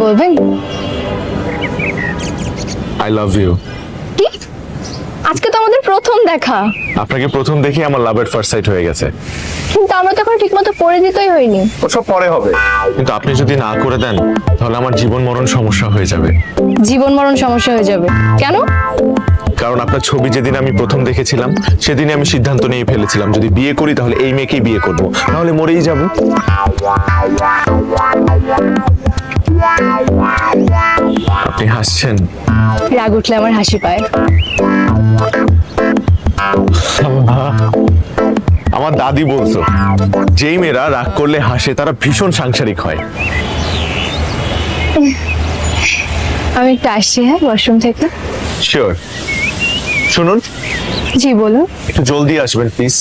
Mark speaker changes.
Speaker 1: বলবেন?
Speaker 2: I love you.
Speaker 1: কি? আজকে তো আমাদের প্রথম দেখা।
Speaker 2: আপনাকে প্রথম দেখে আমার লাভ এট ফার্স্ট সাইট হয়ে গেছে।
Speaker 1: কিন্তু আমরা তো এখন ঠিকমতো পরিচিতই হইনি।
Speaker 2: ওসব পরে হবে, কিন্তু আপনি যদি না করে দেন তাহলে আমার জীবন মরণ সমস্যা হয়ে যাবে।
Speaker 1: জীবন মরণ সমস্যা হয়ে যাবে কেন?
Speaker 2: কারণ আপনার ছবি যেদিন আমি প্রথম দেখেছিলাম সেদিনই আমি সিদ্ধান্ত নিয়ে ফেলেছিলাম যদি বিয়ে করি তাহলে এই মেয়েকেই বিয়ে করব, নাহলে মরেই যাব। আপনি হাসছেন?
Speaker 1: রাগ উঠলে আমার হাসি পায়।
Speaker 2: আমার দাদি বলতো যেই মেয়েরা রাগ করলে হাসে তারা ভীষণ সাংসারিক হয়।
Speaker 1: আমি একটু আসছি, হ্যাঁ, ওয়াশরুম থেকে।
Speaker 2: শিওর। শুনুন,
Speaker 1: জি বলুন।
Speaker 2: একটু জলদি আসবেন প্লিজ।